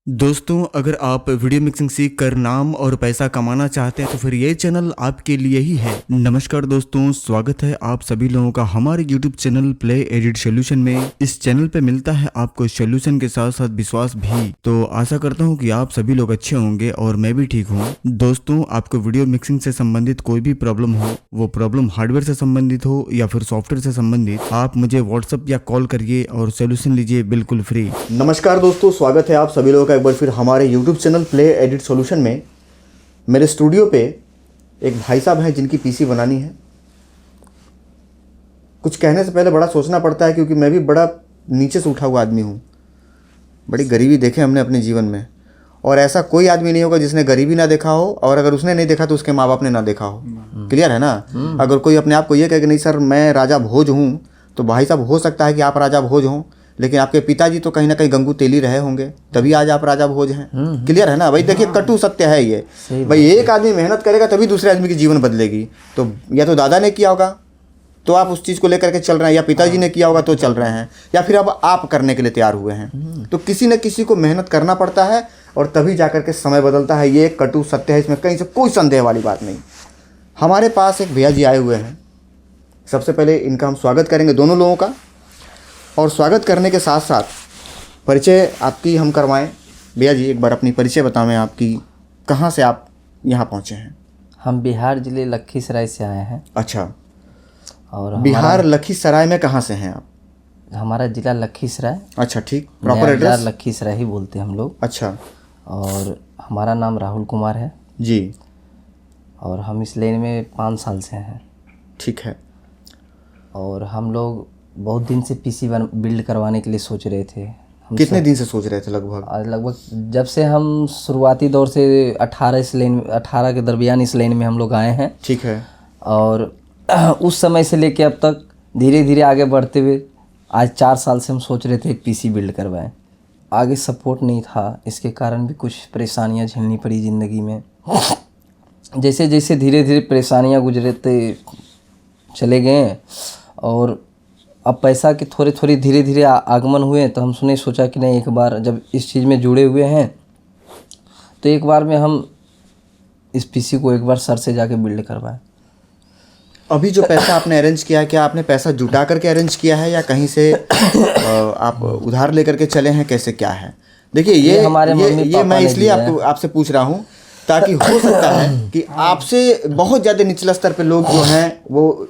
दोस्तों, अगर आप वीडियो मिक्सिंग सीख कर नाम और पैसा कमाना चाहते हैं तो फिर ये चैनल आपके लिए ही है। नमस्कार दोस्तों, स्वागत है आप सभी लोगों का हमारे YouTube channel play edit solution में। इस चैनल पे मिलता है आपको सोल्यूशन के साथ साथ विश्वास भी। तो आशा करता हूँ कि आप सभी लोग अच्छे होंगे और मैं भी ठीक हूँ। दोस्तों, आपको वीडियो मिक्सिंग से संबंधित कोई भी प्रॉब्लम हो, वो प्रॉब्लम हार्डवेयर से संबंधित हो या फिर सॉफ्टवेयर से संबंधित, आप मुझे व्हाट्सएप या कॉल करिए और सोल्यूशन लीजिए बिल्कुल फ्री। नमस्कार दोस्तों, स्वागत है आप सभी लोगों का एक बार फिर हमारे YouTube channel play edit solution में। मेरे स्टूडियो पे एक भाई साहब हैं जिनकी पीसी बनानी है। कुछ कहने से पहले बड़ा सोचना पड़ता है क्योंकि मैं भी बड़ा नीचे से उठा हुआ आदमी हूँ। बड़ी गरीबी देखे हमने अपने जीवन में, और ऐसा कोई आदमी नहीं होगा जिसने गरीबी ना देखा हो, और अगर उसने नहीं देखा तो उसके माँ बाप ने ना देखा हो। क्लियर है ना। अगर कोई अपने आप को ये कहे कि नहीं सर मैं राजा भोज हूँ, तो भाई साहब हो सकता है कि आप राजा भोज हों, लेकिन आपके पिताजी तो कहीं ना कहीं गंगू तेली रहे होंगे, तभी आज आप राजा भोज हैं। क्लियर है ना भाई। देखिए कटु सत्य है ये भाई। एक आदमी मेहनत करेगा तभी दूसरे आदमी की जीवन बदलेगी। तो या तो दादा ने किया होगा तो आप उस चीज़ को लेकर के चल रहे हैं, या पिताजी ने किया होगा तो चल रहे हैं, या फिर अब आप करने के लिए तैयार हुए हैं। तो किसी न किसी को मेहनत करना पड़ता है और तभी जा करके समय बदलता है। ये एक कटु सत्य है, इसमें कहीं से कोई संदेह वाली बात नहीं। हमारे पास एक भैया जी आए हुए हैं। सबसे पहले इनका हम स्वागत करेंगे दोनों लोगों का, और स्वागत करने के साथ साथ परिचय आपकी हम करवाएं। भैया जी एक बार अपनी परिचय बताएं, आपकी कहाँ से आप यहाँ पहुँचे हैं? हम बिहार जिले लखीसराय से आए हैं। अच्छा, और बिहार लखीसराय में कहाँ से हैं आप? हमारा जिला लखीसराय। अच्छा ठीक, प्रॉपर एड्रेस? लखीसराय ही बोलते हैं हम लोग। अच्छा। और हमारा नाम राहुल कुमार है जी। और हम इस लाइन में 5 साल से हैं। ठीक है। और हम लोग बहुत दिन से पीसी बिल्ड करवाने के लिए सोच रहे थे। कितने दिन से सोच रहे थे? लगभग जब से हम शुरुआती दौर से 18 के दरमियान इस लाइन में हम लोग आए हैं। ठीक है। और उस समय से लेके अब तक धीरे धीरे आगे बढ़ते हुए आज 4 साल से हम सोच रहे थे एक पीसी बिल्ड करवाएं। आगे सपोर्ट नहीं था, इसके कारण भी कुछ परेशानियां झेलनी पड़ी ज़िंदगी में। जैसे जैसे धीरे धीरे परेशानियां गुजरते चले गए, और अब पैसा के थोड़े थोड़े धीरे धीरे आगमन हुए, तो हम सोचा कि नहीं, एक बार जब इस चीज़ में जुड़े हुए हैं तो एक बार में हम इस पीसी को एक बार सर से जाके बिल्ड करवाएं। अभी जो पैसा आपने अरेंज किया है, क्या आपने पैसा जुटा करके अरेंज किया है या कहीं से आप उधार लेकर के चले हैं? कैसे क्या है? देखिए ये मैं इसलिए आपसे पूछ रहा हूँ ताकि हो सकता है कि आपसे बहुत ज़्यादा निचला स्तर पे लोग जो हैं वो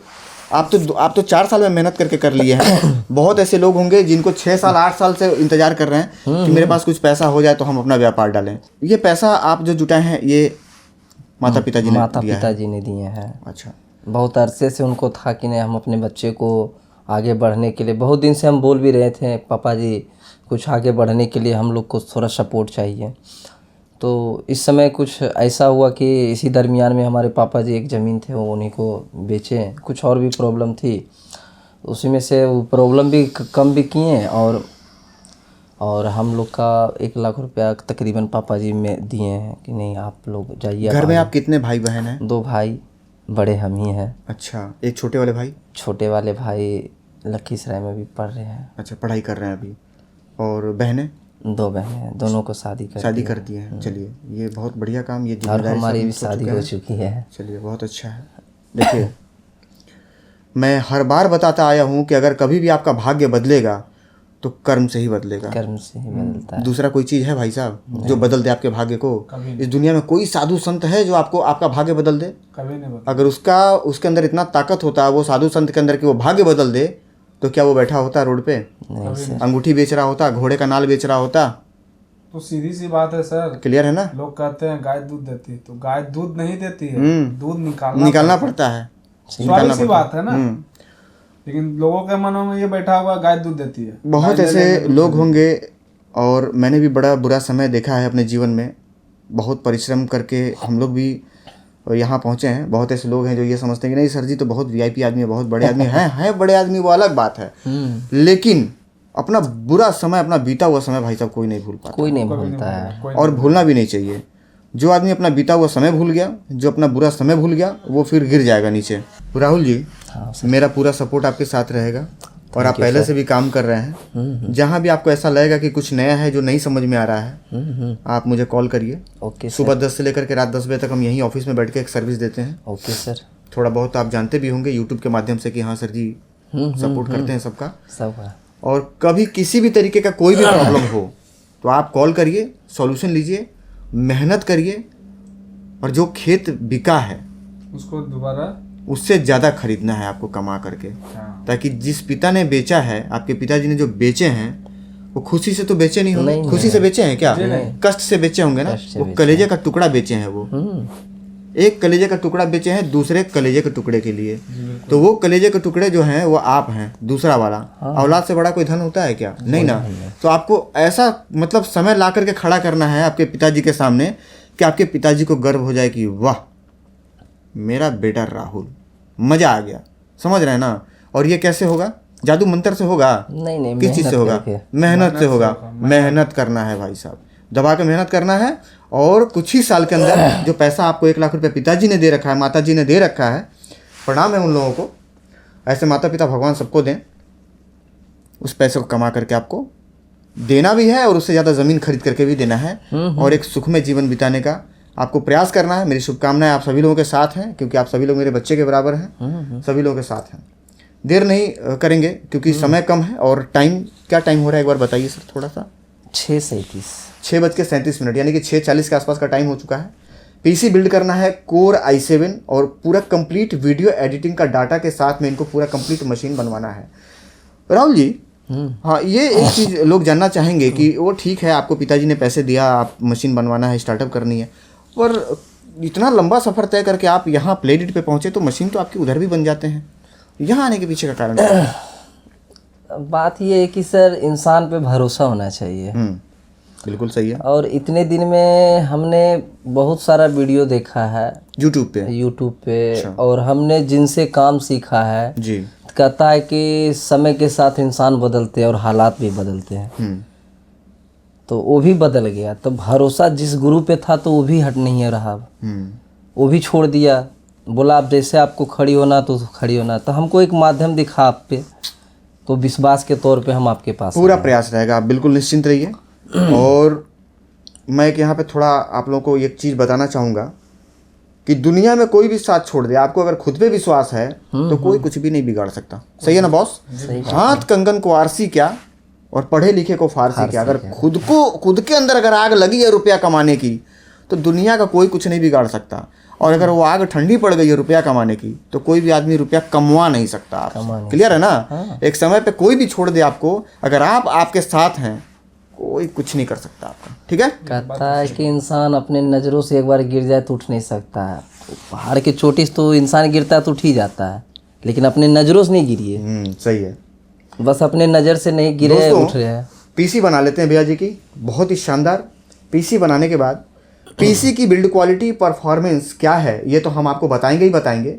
आप तो 4 साल में मेहनत करके कर लिए हैं। बहुत ऐसे लोग होंगे जिनको 6 साल 8 साल से इंतजार कर रहे हैं कि मेरे पास कुछ पैसा हो जाए तो हम अपना व्यापार डालें। ये पैसा आप जो जुटाए हैं ये माता पिताजी ने दिए हैं। अच्छा। बहुत अरसे से उनको था कि नहीं, हम अपने बच्चे को आगे बढ़ने के लिए, बहुत दिन से हम बोल भी रहे थे पापा जी कुछ आगे बढ़ने के लिए हम लोग को थोड़ा सपोर्ट चाहिए। तो इस समय कुछ ऐसा हुआ कि इसी दरमियान में हमारे पापा जी एक ज़मीन थे वो उन्हीं को बेचे। कुछ और भी प्रॉब्लम थी, उसी में से वो प्रॉब्लम भी कम भी किए, और हम लोग का 1 लाख रुपया तकरीबन पापा जी में दिए हैं कि नहीं आप लोग जाइए। घर में आप कितने भाई बहन हैं? 2 भाई, बड़े हम ही हैं। अच्छा, एक छोटे वाले भाई? छोटे वाले भाई लखीसराय में भी पढ़ रहे हैं। अच्छा, पढ़ाई कर रहे हैं अभी। और बहनें? 2 बहनें हैं, दोनों को शादी कर दी है। चलिए ये बहुत बढ़िया काम, ये और हमारी भी शादी हो चुकी है। चलिए बहुत अच्छा है। देखिए मैं हर बार बताता आया हूँ कि अगर कभी भी आपका भाग्य बदलेगा तो कर्म से ही बदलेगा। कर्म से ही बदलता है। दूसरा कोई चीज़ है भाई साहब जो बदल दे आपके भाग्य को? इस दुनिया में कोई साधु संत है जो आपको आपका भाग्य बदल दे? कभी नहीं बदल। अगर उसके अंदर इतना ताकत होता है वो साधु संत के अंदर कि वो भाग्य बदल दे, तो क्या वो बैठा होता रोड पे? अंगूठी बेच रहा होता, घोड़े का नाल बेच रहा होता? तो सीधी सी बात है सर। क्लियर है ना। लोग कहते हैं गाय दूध देती है, तो गाय दूध नहीं देती है, दूध निकालना पड़ता है। स्वाभाविक सी बात है ना। लेकिन लोगों के मनों में ये बैठा हुआ गाय दूध देती है। बहुत ऐसे लोग होंगे, और मैंने भी बड़ा बुरा समय देखा है अपने जीवन में। बहुत परिश्रम करके हम लोग भी यहाँ पहुँचे हैं। बहुत ऐसे लोग हैं जो ये समझते हैं कि नहीं सर जी तो बहुत VIP आदमी है, बहुत बड़े आदमी हैं बड़े आदमी, वो अलग बात है। लेकिन अपना बुरा समय, अपना बीता हुआ समय भाई साहब कोई नहीं भूल पाता। कोई नहीं भूलता है, और भूलना भी नहीं चाहिए। जो आदमी अपना बीता हुआ समय भूल गया, जो अपना बुरा समय भूल गया, वो फिर गिर जाएगा नीचे। राहुल जी, मेरा पूरा सपोर्ट आपके साथ रहेगा। और आप पहले से भी काम कर रहे हैं। जहाँ भी आपको ऐसा लगेगा कि कुछ नया है जो नहीं समझ में आ रहा है, आप मुझे कॉल करिए। ओके सुबह 10 से लेकर के रात 10 बजे तक हम यहीं ऑफिस में बैठ के एक सर्विस देते हैं। Okay sir. थोड़ा बहुत आप जानते भी होंगे यूट्यूब के माध्यम से कि हाँ सर जी सपोर्ट करते हैं सबका। सब और कभी किसी भी तरीके का कोई भी प्रॉब्लम हो तो आप कॉल करिए, सॉल्यूशन लीजिए, मेहनत करिए, और जो खेत बिका है उसको दोबारा उससे ज़्यादा खरीदना है आपको कमा करके, ताकि जिस पिता ने बेचा है, आपके पिताजी ने जो बेचे हैं वो खुशी से तो बेचे नहीं होंगे। खुशी से बेचे हैं क्या? कष्ट से बेचे होंगे ना। वो कलेजे का टुकड़ा बेचे हैं। वो एक कलेजे का टुकड़ा बेचे हैं दूसरे कलेजे के टुकड़े के लिए। तो वो कलेजे के टुकड़े जो हैं वो आप हैं, दूसरा वाला। औलाद से बड़ा कोई धन होता है क्या? नहीं ना। तो आपको ऐसा मतलब समय ला करके खड़ा करना है आपके पिताजी के सामने कि आपके पिताजी को गर्व हो जाए कि वाह मेरा बेटा राहुल, मजा आ गया। समझ रहे हैं ना? और ये कैसे होगा? जादू मंत्र से होगा? नहीं, किस चीज़ से होगा? मेहनत से होगा। मेहनत करना है भाई साहब, दबा के मेहनत करना है। और कुछ ही साल के अंदर जो पैसा आपको 1 लाख रुपए पिताजी ने दे रखा है, माता जी ने दे रखा है, प्रणाम है उन लोगों को। ऐसे माता पिता भगवान सबको दें। उस पैसे को कमा करके आपको देना भी है और उससे ज़्यादा ज़मीन खरीद करके भी देना है, और एक सुखमय जीवन बिताने का आपको प्रयास करना है। मेरी शुभकामनाएं आप सभी लोगों के साथ हैं, क्योंकि आप सभी लोग मेरे बच्चे के बराबर हैं। सभी लोगों के साथ हैं। देर नहीं करेंगे क्योंकि समय कम है। और टाइम क्या टाइम हो रहा है एक बार बताइए सर थोड़ा सा? 6:37 यानी कि 6:40 के आसपास का टाइम हो चुका है। पीसी बिल्ड करना है कोर i7 और पूरा कंप्लीट वीडियो एडिटिंग का डाटा के साथ में इनको पूरा कंप्लीट मशीन बनवाना है। राहुल जी, हाँ, ये एक चीज़ लोग जानना चाहेंगे कि वो ठीक है आपको पिताजी ने पैसे दिया, आप मशीन बनवाना है, स्टार्टअप करनी है, पर इतना लंबा सफ़र तय करके आप यहाँ प्लेडिट पे पहुँचे तो मशीन तो आपके उधर भी बन जाते हैं। यहाँ आने के पीछे का कारण क्या है? बात ये है कि सर इंसान पे भरोसा होना चाहिए। बिल्कुल सही है। और इतने दिन में हमने बहुत सारा वीडियो देखा है यूट्यूब पे और हमने जिनसे काम सीखा है जी, कहता है कि समय के साथ इंसान बदलते हैं और हालात भी बदलते हैं। तो वो भी बदल गया। तो भरोसा जिस गुरु पे था तो वो भी हट नहीं रहा, वो भी छोड़ दिया। बोला आप जैसे आपको खड़ी होना तो खड़ी होना। तो हमको एक माध्यम दिखा आप पे, तो विश्वास के तौर पे हम आपके पास पूरा प्रयास रहेगा। आप बिल्कुल निश्चिंत रहिए। और मैं एक यहाँ पे थोड़ा आप लोगों को एक चीज़ बताना चाहूँगा कि दुनिया में कोई भी साथ छोड़ दे, आपको अगर खुद पे विश्वास है तो कोई कुछ भी नहीं बिगाड़ सकता। सही है ना बॉस? हाथ कंगन को आरसी क्या और पढ़े लिखे को फारसी क्या। अगर खुद के अंदर अगर आग लगी है रुपया कमाने की तो दुनिया का कोई कुछ नहीं बिगाड़ सकता। और अगर वो आग ठंडी पड़ गई है रुपया कमाने की तो कोई भी आदमी रुपया कमवा नहीं सकता। आप क्लियर है ना? एक समय पे कोई भी छोड़ दे आपको, अगर आप आपके साथ हैं कोई कुछ नहीं कर सकता आपका। ठीक है? कहता है कि इंसान अपने नज़रों से एक बार गिर जाए तो उठ नहीं सकता है। पहाड़ की चोटी से तो इंसान गिरता है तो उठ ही जाता है, लेकिन अपने नज़रों से नहीं गिरी है। सही है। बस अपने नज़र से नहीं गिरे, उठ रहे हैं। पीसी बना लेते हैं भैया जी की, बहुत ही शानदार। पीसी बनाने के बाद पीसी की बिल्ड क्वालिटी, परफॉर्मेंस क्या है ये तो हम आपको बताएंगे ही बताएंगे।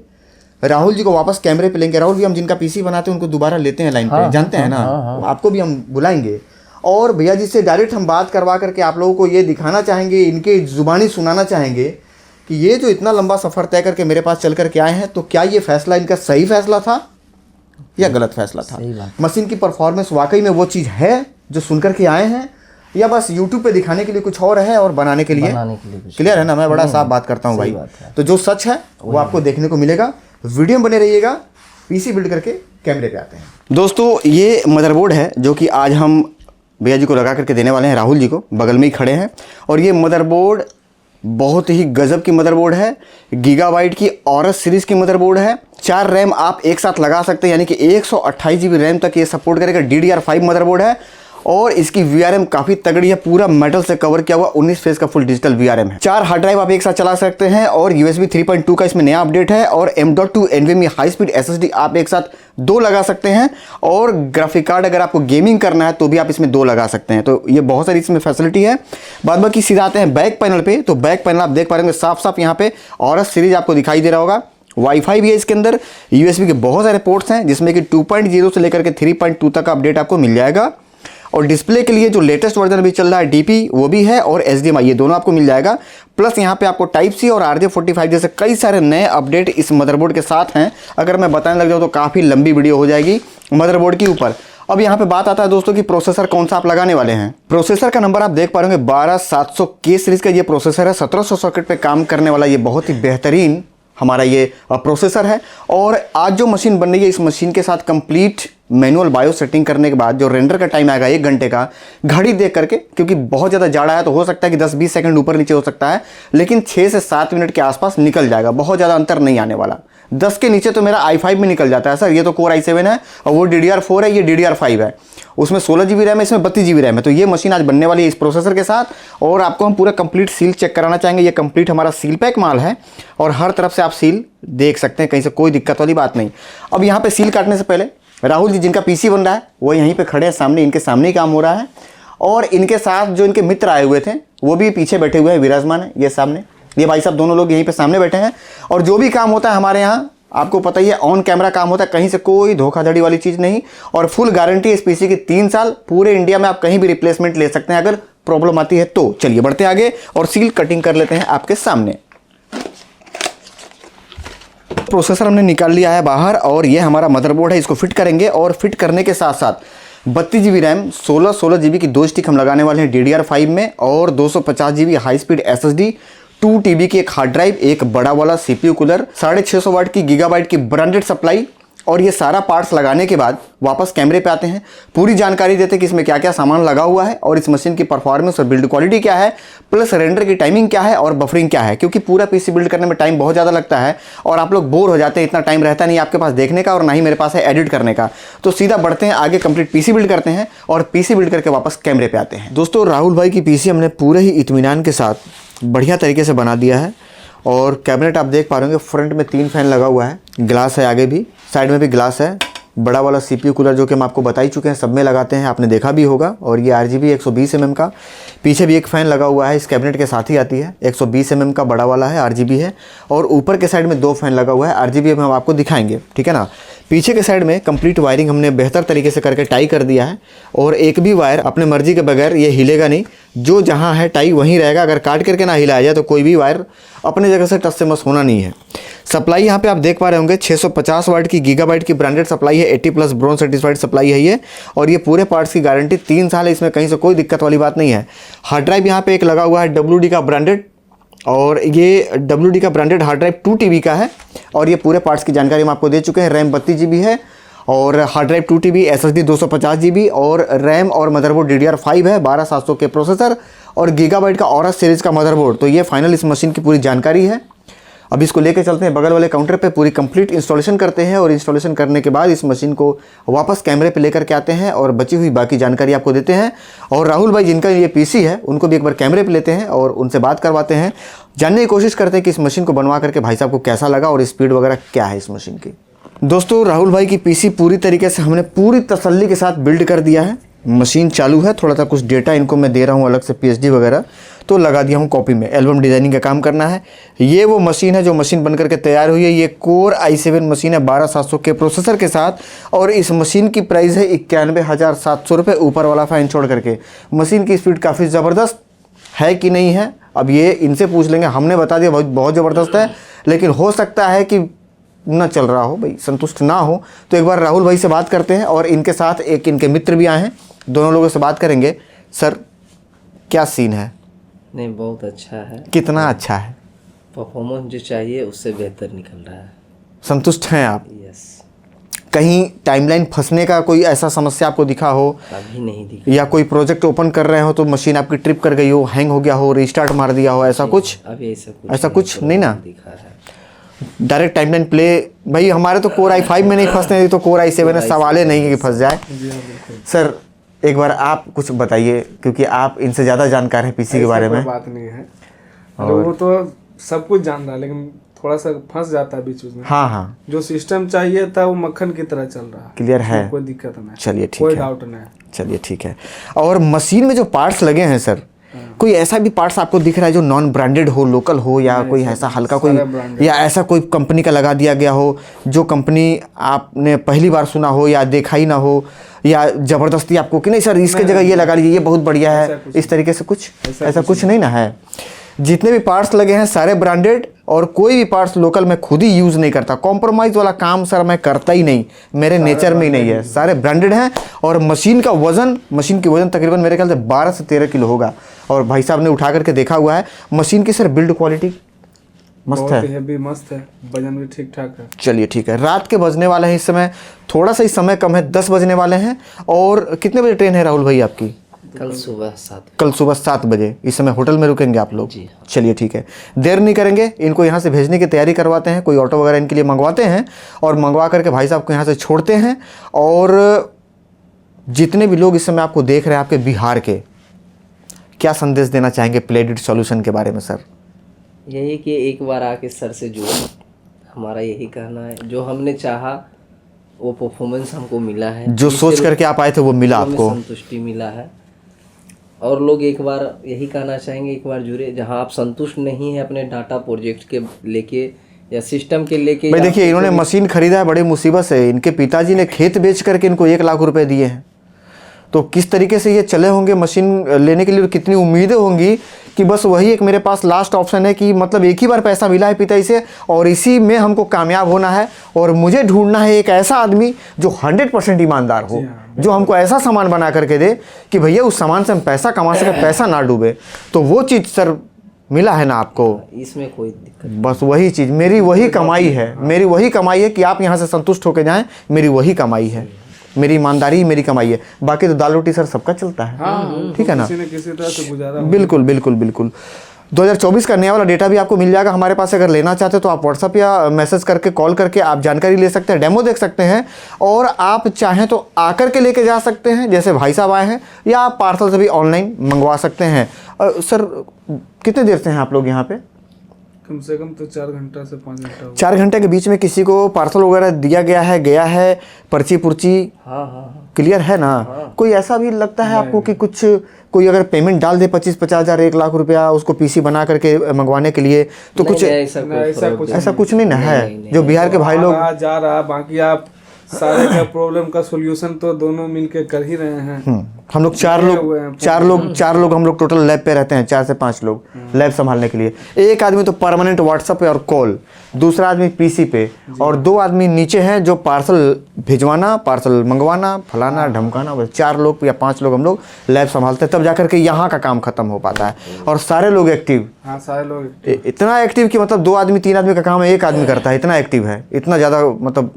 राहुल जी को वापस कैमरे पे लेंगे। राहुल भी हम जिनका पीसी बनाते हैं उनको दोबारा लेते हैं लाइन पे, जानते हैं ना? आपको भी हम बुलाएंगे और भैया जी से डायरेक्ट हम बात करवा करके आप लोगों को ये दिखाना चाहेंगे, इनके जुबानी सुनाना चाहेंगे कि ये जो इतना लंबा सफ़र तय करके मेरे पास चल करके आए हैं, तो क्या ये फैसला इनका सही फैसला था या गलत फैसला था? मशीन की परफॉर्मेंस वाकई में वो चीज़ है जो सुन करके आए हैं, या बस यूट्यूब पे दिखाने के लिए कुछ और है और बनाने के लिए क्लियर है ना? मैं बड़ा साफ बात करता हूँ भाई। तो जो सच है वो आपको देखने को मिलेगा। वीडियो में बने रहिएगा। पीसी बिल्ड करके कैमरे पे आते हैं। दोस्तों, ये मदरबोर्ड है जो कि आज हम भैया जी को लगा करके देने वाले हैं। राहुल जी को बगल में ही खड़े हैं। और ये मदरबोर्ड बहुत ही गजब की मदरबोर्ड है। गीगाबाइट की ऑरस सीरीज़ की मदरबोर्ड है। 4 रैम आप एक साथ लगा सकते हैं, यानी कि 128 GB रैम तक ये सपोर्ट करेगा। DDR5 मदरबोर्ड है और इसकी VRM काफ़ी तगड़ी है। पूरा मेटल से कवर किया हुआ 19 फेज का फुल डिजिटल VRM है। 4 हार्ड ड्राइव आप एक साथ चला सकते हैं और USB 3.2 का इसमें नया अपडेट है। और M.2 NVMe high speed SSD आप एक साथ 2 लगा सकते हैं। और ग्राफिक कार्ड अगर आपको गेमिंग करना है तो भी आप इसमें 2 लगा सकते हैं। तो ये बहुत सारी इसमें फैसिलिटी है। बाद बाकी सीधा आते हैं बैक पैनल पे। तो बैक पैनल आप देख पा रहे होंगे साफ साफ यहाँ पे ऑरस सीरीज आपको दिखाई दे रहा होगा। वाईफाई भी है इसके अंदर। USB के बहुत सारे पोर्ट्स हैं जिसमें कि 2.0 से लेकर के 3.2 तक का अपडेट आपको मिल जाएगा। और डिस्प्ले के लिए जो लेटेस्ट वर्जन अभी चल रहा है DP वो भी है, और HDMI ये दोनों आपको मिल जाएगा। प्लस यहाँ पे आपको Type-C और RJ45 जैसे कई सारे नए अपडेट इस मदरबोर्ड के साथ हैं। अगर मैं बताने लग जाऊँ तो काफ़ी लंबी वीडियो हो जाएगी मदरबोर्ड के ऊपर। अब यहाँ पे बात आता है दोस्तों कि प्रोसेसर कौन सा आप लगाने वाले हैं। प्रोसेसर का नंबर आप देख पा रहे होंगे 12700K सीरीज का ये प्रोसेसर है। 1700 सॉकेट पे काम करने वाला ये बहुत ही बेहतरीन हमारा ये प्रोसेसर है। और आज जो मशीन बन रही है, इस मशीन के साथ कंप्लीट मैनुअल बायो सेटिंग करने के बाद जो रेंडर का टाइम आएगा 1 घंटे का, घड़ी देख करके, क्योंकि बहुत ज़्यादा जाड़ा है तो हो सकता है कि 10-20 सेकंड ऊपर नीचे हो सकता है, लेकिन 6 से 7 मिनट के आसपास निकल जाएगा। बहुत ज़्यादा अंतर नहीं आने वाला। 10 के नीचे तो मेरा i5 में निकल जाता है सर। ये तो Core i7 है और वो DDR4 है, ये DDR5 है। उसमें 16 GB रैम है, इसमें 32 GB रैम है। तो ये मशीन आज बनने वाली है इस प्रोसेसर के साथ। और आपको हम पूरा कंप्लीट सील चेक कराना चाहेंगे। ये कंप्लीट हमारा सील पैक माल है और हर तरफ से आप सील देख सकते हैं, कहीं से कोई दिक्कत वाली बात नहीं। अब यहाँ पे सील काटने से पहले राहुल जी जिनका PC बन रहा है वो यहीं पे खड़े हैं सामने, इनके सामने ही काम हो रहा है। और इनके साथ जो इनके मित्र आए हुए थे वो भी पीछे बैठे हुए हैं, विराजमान है ये सामने। ये भाई साहब दोनों लोग यहीं पे सामने बैठे हैं। और जो भी काम होता है हमारे यहाँ आपको पता ही है, ऑन कैमरा काम होता है, कहीं से कोई धोखाधड़ी वाली चीज़ नहीं। और फुल गारंटी है इस PC की 3 साल। पूरे इंडिया में आप कहीं भी रिप्लेसमेंट ले सकते हैं अगर प्रॉब्लम आती है तो। चलिए बढ़ते हैं आगे और सील कटिंग कर लेते हैं आपके सामने। प्रोसेसर हमने निकाल लिया है बाहर और ये हमारा मदरबोर्ड है, इसको फिट करेंगे। और फिट करने के साथ साथ 32 GB रैम, 16 GB की 2 स्टिक हम लगाने वाले हैं DDR5 में, और 250 GB high speed SSD, 2 TB की एक हार्ड ड्राइव, एक बड़ा वाला CPU कूलर, 650 वाट की गीगाबाइट की ब्रांडेड सप्लाई। और ये सारा पार्ट्स लगाने के बाद वापस कैमरे पे आते हैं, पूरी जानकारी देते हैं कि इसमें क्या क्या सामान लगा हुआ है और इस मशीन की परफॉर्मेंस और बिल्ड क्वालिटी क्या है, प्लस रेंडर की टाइमिंग क्या है और बफरिंग क्या है। क्योंकि पूरा PC बिल्ड करने में टाइम बहुत ज़्यादा लगता है और आप लोग बोर हो जाते हैं, इतना टाइम रहता नहीं आपके पास देखने का और ना ही मेरे पास है एडिट करने का। तो सीधा बढ़ते हैं आगे, कंप्लीट PC बिल्ड करते हैं और PC बिल्ड करके वापस कैमरे पे आते हैं। दोस्तों राहुल भाई की PC हमने पूरे ही इत्मीनान के साथ बढ़िया तरीके से बना दिया है। और कैबिनेट आप देख पा रहे होंगे, फ्रंट में 3 फैन लगा हुआ है, ग्लास है, आगे भी साइड में भी ग्लास है। बड़ा वाला CPU कूलर जो कि हम आपको बता ही चुके हैं, सब में लगाते हैं, आपने देखा भी होगा। और ये RGB 120 mm का, पीछे भी एक फ़ैन लगा हुआ है, इस कैबिनेट के साथ ही आती है। 120 mm का बड़ा वाला है, RGB है। और ऊपर के साइड में 2 फैन लगा हुआ है, RGB हम आपको दिखाएंगे, ठीक है ना। पीछे के साइड में कंप्लीट वायरिंग हमने बेहतर तरीके से करके टाई कर दिया है। और एक भी वायर अपने मर्जी के बगैर ये हिलेगा नहीं, जो जहाँ है टाई वहीं रहेगा। अगर काट करके ना हिलाया जाए तो कोई भी वायर अपने जगह से टस से मस होना नहीं है। सप्लाई यहाँ पे आप देख पा रहे होंगे 650 वाट की गीगाबाइट की ब्रांडेड सप्लाई है, 80+ ब्रोन सर्टिफाइड सप्लाई है ये। और ये पूरे पार्ट्स की गारंटी 3 साल है, इसमें कहीं से कोई दिक्कत वाली बात नहीं है। हार्ड ड्राइव यहाँ पे एक लगा हुआ है WD का ब्रांडेड, और ये WD का ब्रांडेड हार्ड ड्राइव 2 TB का है। और ये पूरे पार्ट्स की जानकारी हम आपको दे चुके हैं। रैम 32 GB है और hard drive 2 TB, SSD 250 GB और रैम और मदरबोर्ड DDR5 है, 12700 के प्रोसेसर और गीगाबाइट का ऑरस सीरीज़ का मदरबोर्ड। तो ये फाइनल इस मशीन की पूरी जानकारी है। अब इसको लेके चलते हैं बगल वाले काउंटर पे, पूरी कंप्लीट इंस्टॉलेशन करते हैं और इंस्टॉलेशन करने के बाद इस मशीन को वापस कैमरे पे लेकर के आते हैं और बची हुई बाकी जानकारी आपको देते हैं। और राहुल भाई जिनका ये PC है उनको भी एक बार कैमरे पे लेते हैं और उनसे बात करवाते हैं, जानने की कोशिश करते हैं कि इस मशीन को बनवा करके भाई साहब को कैसा लगा और स्पीड वगैरह क्या है इस मशीन की। दोस्तों राहुल भाई की PC पूरी तरीके से हमने पूरी तसल्ली के साथ बिल्ड कर दिया है। मशीन चालू है, थोड़ा सा कुछ डेटा इनको मैं दे रहा हूँ अलग से PhD वगैरह, तो लगा दिया हूँ कॉपी में। एल्बम डिज़ाइनिंग का काम करना है। ये वो मशीन है जो मशीन बन करके तैयार हुई है। ये Core i7 मशीन है 12700 के प्रोसेसर के साथ और इस मशीन की प्राइस है 91,700 रुपये, ऊपर वाला फ़ाइन छोड़ करके। मशीन की स्पीड काफ़ी ज़बरदस्त है कि नहीं है अब ये इनसे पूछ लेंगे। हमने बता दिया बहुत ज़बरदस्त है, लेकिन हो सकता है कि ना चल रहा हो, भाई संतुष्ट ना हो। तो एक बार राहुल भाई से बात करते हैं और इनके साथ एक इनके मित्र भी आए हैं, दोनों लोगों से बात करेंगे। सर क्या सीन है? नहीं, बहुत अच्छा है। कितना अच्छा है? परफॉर्मेंस जो चाहिए उससे बेहतर निकल रहा है। संतुष्ट हैं आप? यस। कहीं टाइमलाइन फंसने का कोई ऐसा समस्या आपको दिखा हो? अभी नहीं दिखा। या कोई प्रोजेक्ट ओपन कर रहे हो तो मशीन आपकी ट्रिप कर गई हो, हैंग हो गया हो, रिस्टार्ट मार दिया हो, ऐसा कुछ? अभी ऐसा कुछ नहीं ना? दिखा है। Direct timeline play. भाई हमारे तो Core i5 में नहीं फंसने, तो Core i7 में सवाल ही नहीं है कि फंस जाए। सर एक बार आप कुछ बताइए, क्योंकि आप इनसे ज़्यादा जानकार हैं PC के बारे में। बात नहीं है, वो तो सब कुछ जान रहा है, लेकिन थोड़ा सा फंस जाता है बीच में। हाँ हाँ, जो सिस्टम चाहिए था वो मक्खन की तरह चल रहा है। क्लियर है, कोई दिक्कत नहीं। चलिए ठीक कोई है, डाउट नहीं। चलिए ठीक है। और मशीन में जो पार्ट्स लगे हैं सर, कोई ऐसा भी पार्ट्स आपको दिख रहा है जो नॉन ब्रांडेड हो, लोकल हो, या कोई ऐसा हल्का कोई, या ऐसा कोई कंपनी का लगा दिया गया हो जो कंपनी आपने पहली बार सुना हो या देखा ही ना हो, या ज़बरदस्ती आपको कि नहीं सर इसके जगह ये लगा लीजिए, ये बहुत बढ़िया है, इस तरीके से कुछ ऐसा कुछ नहीं ना है? जितने भी पार्ट्स लगे हैं सारे ब्रांडेड, और कोई भी पार्ट्स लोकल मैं खुद ही यूज़ नहीं करता। कॉम्प्रोमाइज़ वाला काम सर मैं करता ही नहीं, मेरे नेचर में ही नहीं है। सारे ब्रांडेड हैं, और मशीन की वज़न तकरीबन मेरे ख्याल से 12 से 13 किलो होगा, और भाई साहब ने उठा करके देखा हुआ है। मशीन की सर बिल्ड क्वालिटी मस्त है, भी मस्त है, वजन भी ठीक ठाक है। चलिए ठीक है। रात के बजने वाले हैं इस समय, थोड़ा सा ही समय कम है, 10 बजने वाले हैं। और कितने बजे ट्रेन है राहुल भाई आपकी? कल सुबह 7 बजे। इस समय होटल में रुकेंगे आप लोग? जी। चलिए ठीक है, देर नहीं करेंगे, इनको यहाँ से भेजने की तैयारी करवाते हैं। कोई ऑटो वगैरह इनके लिए मंगवाते हैं, और मंगवा करके भाई साहब को यहाँ से छोड़ते हैं। और जितने भी लोग इस समय आपको देख रहे हैं आपके बिहार के, क्या संदेश देना चाहेंगे प्लेडिड सॉल्यूशन के बारे में सर? यही कि एक बार आके सर से जुड़ो, हमारा यही कहना है। जो हमने चाहा वो परफॉर्मेंस हमको मिला है, जो सोच करके आप आए थे वो मिला आपको, संतुष्टि मिला है। और लोग एक बार यही कहना चाहेंगे, एक बार जुड़े। जहां आप संतुष्ट नहीं है अपने डाटा प्रोजेक्ट के लेके या सिस्टम के लेके, भाई देखिए इन्होंने मशीन खरीदा है बड़ी मुसीबत से। इनके पिताजी ने खेत बेच करके इनको 1 लाख रुपए दिए हैं। तो किस तरीके से ये चले होंगे मशीन लेने के लिए, कितनी उम्मीदें होंगी कि बस वही एक मेरे पास लास्ट ऑप्शन है कि मतलब एक ही बार पैसा मिला है पिताजी से, और इसी में हमको कामयाब होना है। और मुझे ढूंढना है एक ऐसा आदमी जो 100% ईमानदार हो, जो हमको ऐसा सामान बना करके दे कि भैया उस सामान से हम पैसा कमा सके, पैसा ना डूबे। तो वो चीज़ सर मिला है ना आपको? इसमें कोई दिक्कत, बस वही चीज़, मेरी वही कमाई है, मेरी वही कमाई है कि आप यहाँ से संतुष्ट होकर जाएं। मेरी वही कमाई है, मेरी ईमानदारी मेरी कमाई है। बाकी तो दाल रोटी सर सबका चलता है, ठीक है ना? किसी तरह से गुजारा। बिल्कुल बिल्कुल बिल्कुल। 2024 का नया वाला डेटा भी आपको मिल जाएगा हमारे पास। अगर लेना चाहते हो तो आप व्हाट्सअप या मैसेज करके, कॉल करके आप जानकारी ले सकते हैं, डेमो देख सकते हैं। और आप चाहें तो आकर के लेके जा सकते हैं, जैसे भाई साहब आए हैं, या आप पार्सल से भी ऑनलाइन मंगवा सकते हैं। सर कितने देर से हैं आप लोग यहाँ पे? कम से कम तो 4 घंटा से 5 घंटा। 4 घंटे के बीच में किसी को पार्सल वगैरह दिया गया है, गया है, पर्ची पुर्ची क्लियर है ना? कोई ऐसा भी लगता है आपको कि कुछ कोई अगर पेमेंट डाल दे 25-50 हज़ार 1 लाख रुपया उसको पीसी बना करके मंगवाने के लिए, तो कुछ ऐसा कुछ नहीं ना है? जो बिहार के भाई लोग जा रहा, बाकी आप सारे का प्रॉब्लम का सॉल्यूशन तो दोनों मिलके कर ही रहे हैं। हम लोग चार लोग हम लोग टोटल लैब पे रहते हैं, 4 से 5 लोग लैब संभालने के लिए। एक आदमी तो परमानेंट व्हाट्सएप पे और कॉल, दूसरा आदमी पीसी पे, और 2 आदमी नीचे हैं जो पार्सल भिजवाना, पार्सल मंगवाना, फलाना ढमकाना। बस 4 लोग या 5 लोग हम लोग लैब संभालते हैं, तब जाकर के यहाँ का काम खत्म हो पाता है। और सारे लोग एक्टिव, सारे लोग इतना एक्टिव कि मतलब 2 आदमी 3 आदमी का काम एक आदमी करता है, इतना एक्टिव है, इतना ज़्यादा मतलब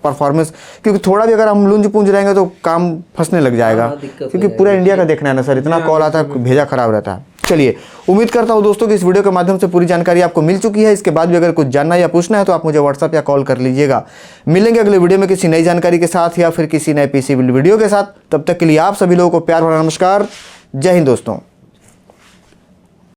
परफॉर्मेंस। क्योंकि थोड़ा भी अगर हम लुंज पुंज रहेंगे तो काम फंसने लग जाएगा, क्योंकि पूरा इंडिया का देखना है ना सर, इतना कॉल आता है, भेजा खराब रहता है। चलिए, उम्मीद करता हूँ दोस्तों कि इस वीडियो के माध्यम से पूरी जानकारी आपको मिल चुकी है। इसके बाद भी अगर कुछ जानना या पूछना है तो आप मुझे व्हाट्सएप या कॉल कर लीजिएगा। मिलेंगे अगले वीडियो में किसी नई जानकारी के साथ या फिर किसी नए पीसी वीडियो के साथ। तब तक के लिए आप सभी लोगों को प्यार भरा नमस्कार। जय हिंद दोस्तों।